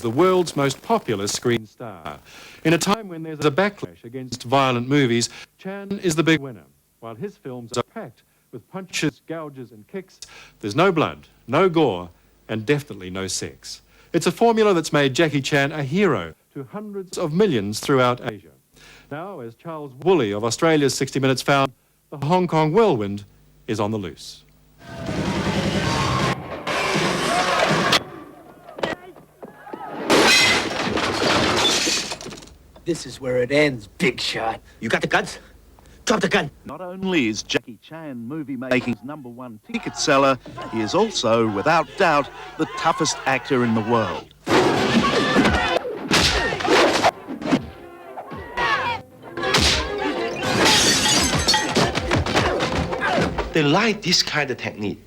the world's most popular screen star. In a time when there's a backlash against violent movies, Chan is the big winner. While his films are packed with punches, gouges and kicks, there's no blood, no gore, and definitely no sex. It's a formula that's made Jackie Chan a hero to hundreds of millions throughout Asia. Now, as Charles Woolley of Australia's 60 Minutes found, the Hong Kong whirlwind is on the loose. This is where it ends, big shot. You got the guns? Drop the gun. Not only is Jackie Chan movie-making's #1 ticket seller, he is also, without doubt, the toughest actor in the world. They like this kind of technique.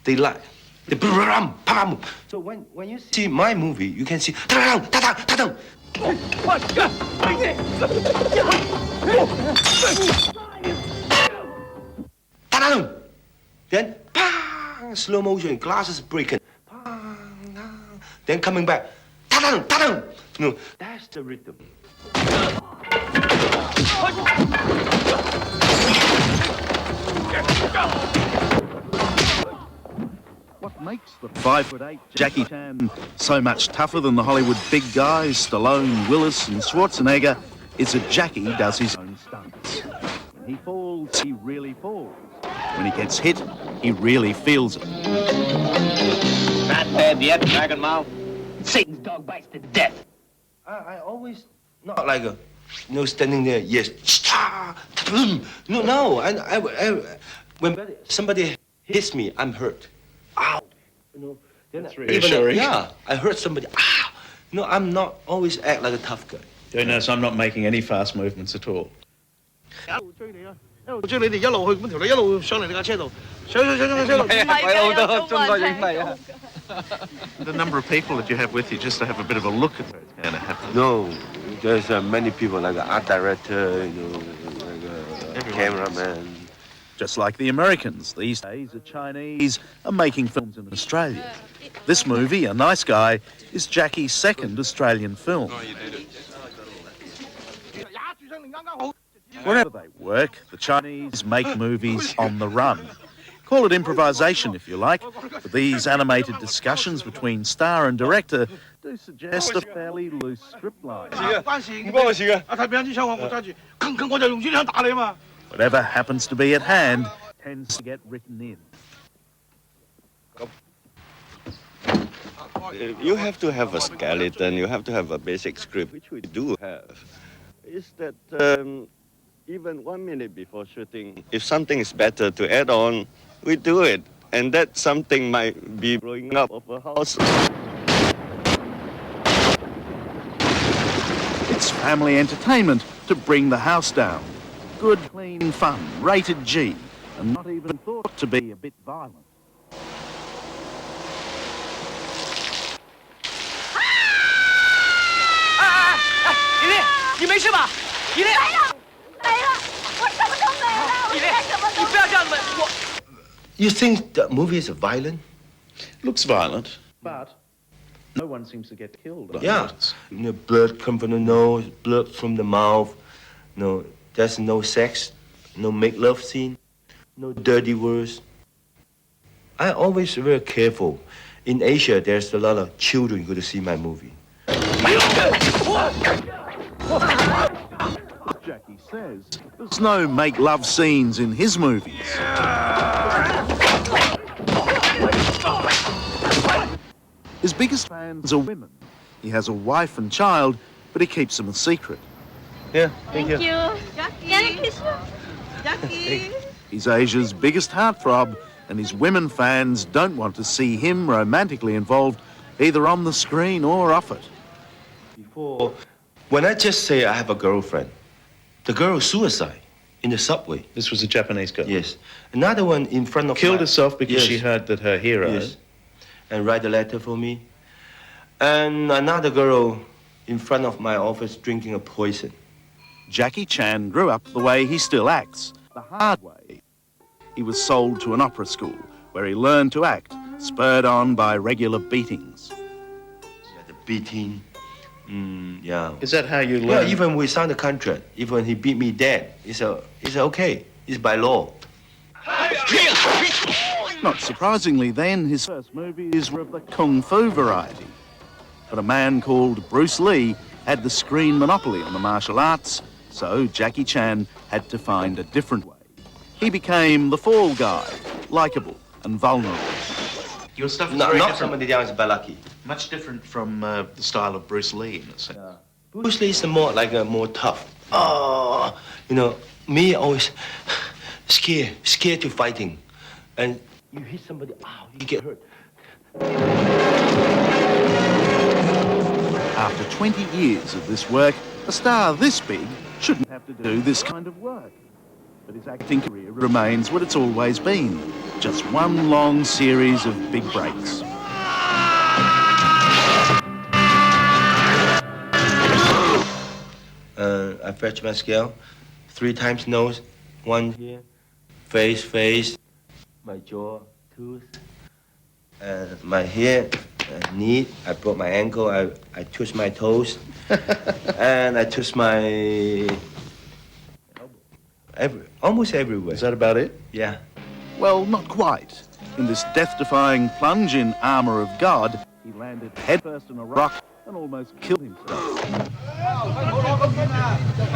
They like the brum, pam. So when you see my movie, you can see ta-dang, ta-dang, ta-dang. Ta-dang. Then pang, slow motion, glasses breaking. Pang, then coming back. Ta-dang, ta-dang. No, that's the rhythm. What makes the 5'8" Jackie Chan so much tougher than the Hollywood big guys, Stallone, Willis and Schwarzenegger, is that Jackie does his own stunts. When he falls, he really falls. When he gets hit, he really feels it. Not dead yet, Dragon Mouth. Satan's dog bites to death. I always not like a, standing there. Yes, no. When somebody hits me, I'm hurt. Ow, Then that's reassuring. I hurt somebody. Ow, I'm not always act like a tough guy. Do you notice I'm not making any fast movements at all? The number of people that you have with you just to have a bit of a look at what's going to happen. No, there's many people like an art director, like a cameraman. Just like the Americans, these days the Chinese are making films in Australia. This movie, A Nice Guy, is Jackie's second Australian film. Wherever they work, the Chinese make movies on the run. Call it improvisation if you like, but these animated discussions between star and director do suggest a fairly loose script line. Whatever happens to be at hand tends to get written in. You have to have a skeleton, you have to have a basic script, which we do have. Is that even 1 minute before shooting, if something is better to add on, we do it. And that something might be blowing up of a house. It's family entertainment to bring the house down. Good, clean fun, rated G, and not even thought to be a bit violent. You think the movie is violent? Looks violent, but no one seems to get killed. Yeah. Blood come from the nose, blood from the mouth. No, there's no sex, no make love scene, no dirty words. I always very careful. In Asia, there's a lot of children who go to see my movie. Jackie says there's no make-love scenes in his movies. His biggest fans are women. He has a wife and child, but he keeps them a secret. Yeah, Thank you. Jackie. Can I kiss you? Jackie. He's Asia's biggest heartthrob, and his women fans don't want to see him romantically involved, either on the screen or off it. Before, when I just say I have a girlfriend, the girl suicide in the subway. This was a Japanese girl. Yes. Another one in front of Killed herself because she heard that her hero... Yes. And write a letter for me. And another girl in front of my office drinking a poison. Jackie Chan grew up the way he still acts, the hard way. He was sold to an opera school where he learned to act, spurred on by regular beatings. The beating. Yeah. Is that how you Yeah, learn? even we signed a contract. Even he beat me dead, it's okay. It's by law. Not surprisingly then, his first movies were of the kung fu variety. But a man called Bruce Lee had the screen monopoly on the martial arts, so Jackie Chan had to find a different way. He became the fall guy, likeable and vulnerable. Your stuff is Not very different. somebody else, but lucky. Much different from the style of Bruce Lee in a sense. Bruce Lee is more tough. Oh, me always scared to fighting, and you hit somebody, you get hurt. After 20 years of this work, a star this big shouldn't have to do this kind of work. But his acting career remains what it's always been, just one long series of big breaks. I fetch my scale, 3 times nose, 1 here, face, my jaw, tooth, my hair, knee. I broke my ankle. I twist my toes, and I twist my almost everywhere. Is that about it? Yeah. Well, not quite. In this death-defying plunge in armour of God, he landed headfirst in a rock and almost killed himself.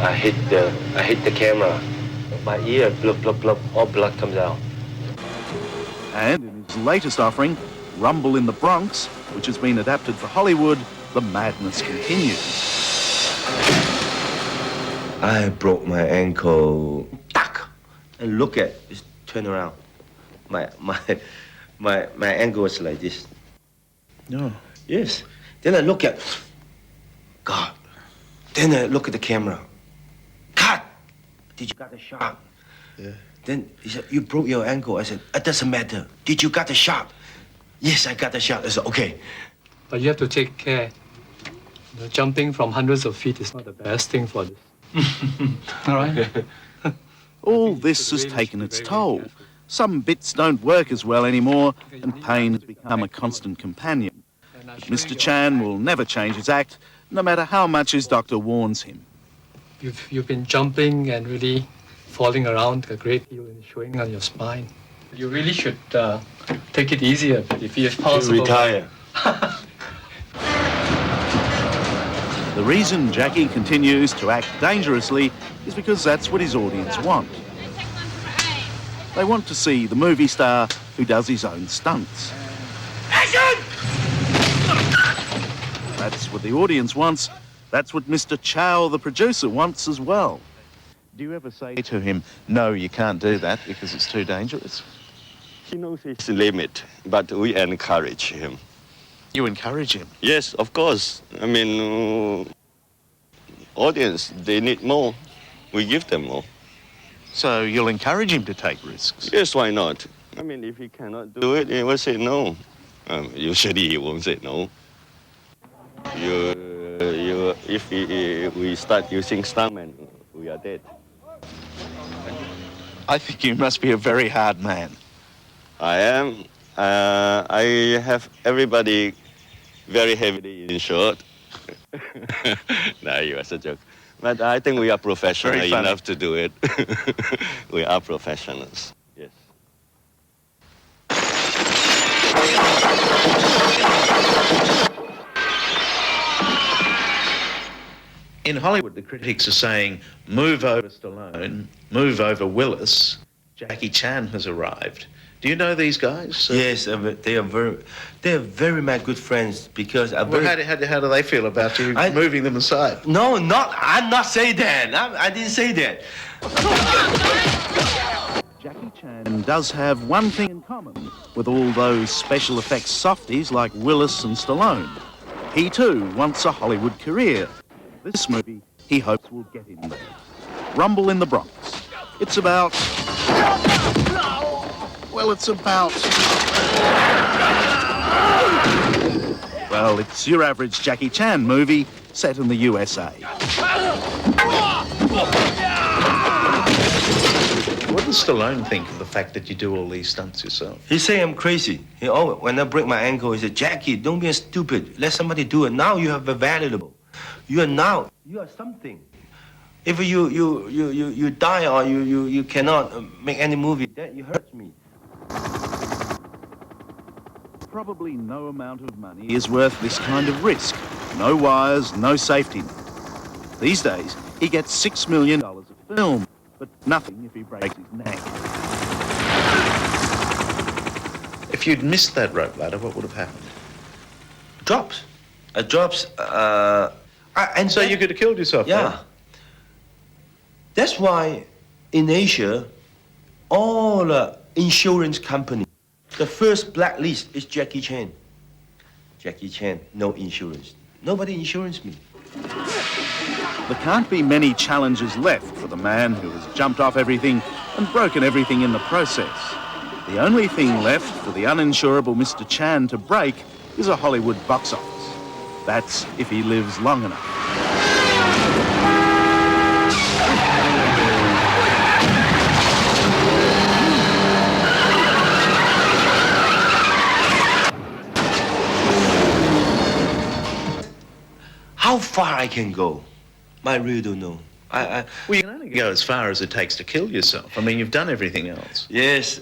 I hit the camera. My ear, blub, all blood comes out. And in his latest offering, Rumble in the Bronx, which has been adapted for Hollywood, the madness continues. I broke my ankle. Tack! And look at, just turn around. My ankle was like this. No. Yes. Then I look at, God. Then I look at the camera. God, did you got a shot? Yeah. Then he said, you broke your ankle. I said, it doesn't matter. Did you got the shot? Yes, I got the shot. I said, okay. But you have to take care. Jumping from hundreds of feet is not the best thing for this. All right? All this has taken its toll. Some bits don't work as well anymore, and pain has become a constant companion. But Mr. Chan will never change his act, no matter how much his doctor warns him. You've been jumping and really falling around a great deal and showing on your spine. You really should take it easier a bit if possible. Retire. The reason Jackie continues to act dangerously is because that's what his audience want. They want to see the movie star who does his own stunts. Action! That's what the audience wants. That's what Mr. Chow, the producer, wants as well. Do you ever say to him, no, you can't do that because it's too dangerous? He knows his limit, but we encourage him. You encourage him? Yes, of course. I mean, audience, they need more. We give them more. So you'll encourage him to take risks? Yes, why not? I mean, if he cannot do it, he will say no. Usually he won't say no. If we start using stuntmen, we are dead. I think you must be a very hard man. I am. I have everybody very heavily insured. No, it was a joke. But I think we are professional enough to do it. We are professionals, yes. In Hollywood, the critics are saying, move over Stallone, move over Willis. Jackie Chan has arrived. Do you know these guys? Yes, they are very my good friends because Well, how do they feel about you moving them aside? No, I'm not saying that. I didn't say that. Jackie Chan does have one thing in common with all those special effects softies like Willis and Stallone. He too wants a Hollywood career. This movie he hopes will get him there. Rumble in the Bronx. It's about... Well, it's your average Jackie Chan movie set in the USA. What does Stallone think of the fact that you do all these stunts yourself? He say I'm crazy. He always, when I break my ankle, he said, Jackie, don't be stupid. Let somebody do it. Now you have a valuable. You are something. If you die or you cannot make any movie, that you hurt me. Probably no amount of money is worth this kind of risk. No wires, no safety net. These days, he gets $6 million a film, but nothing if he breaks his neck. If you'd missed that rope ladder, what would have happened? Drops. And so you could have killed yourself, yeah. right? That's why in Asia, all the insurance company, the first blacklist is Jackie Chan. Jackie Chan, no insurance. Nobody insures me. There can't be many challenges left for the man who has jumped off everything and broken everything in the process. The only thing left for the uninsurable Mr. Chan to break is a Hollywood box office. That's if he lives long enough. How far I can go, I really don't know. Well, you can only go as far as it takes to kill yourself. I mean, you've done everything else. Yes.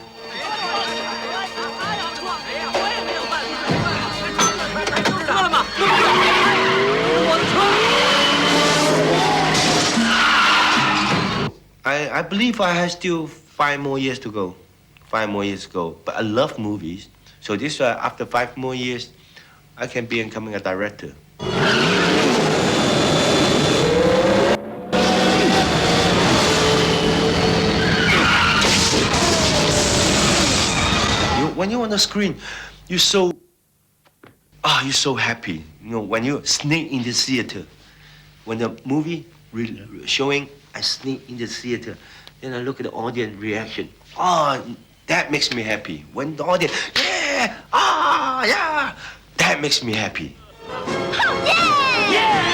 I believe I have still 5 more years to go. 5 more years to go. But I love movies. So this after 5 more years, I can be becoming a director. When you're on the screen, you're so happy. You know, when you sneak in the theater, when the movie showing, I sneak in the theater, then I look at the audience reaction. Oh, that makes me happy. When the audience, yeah, yeah, that makes me happy. Oh, yeah! Yeah!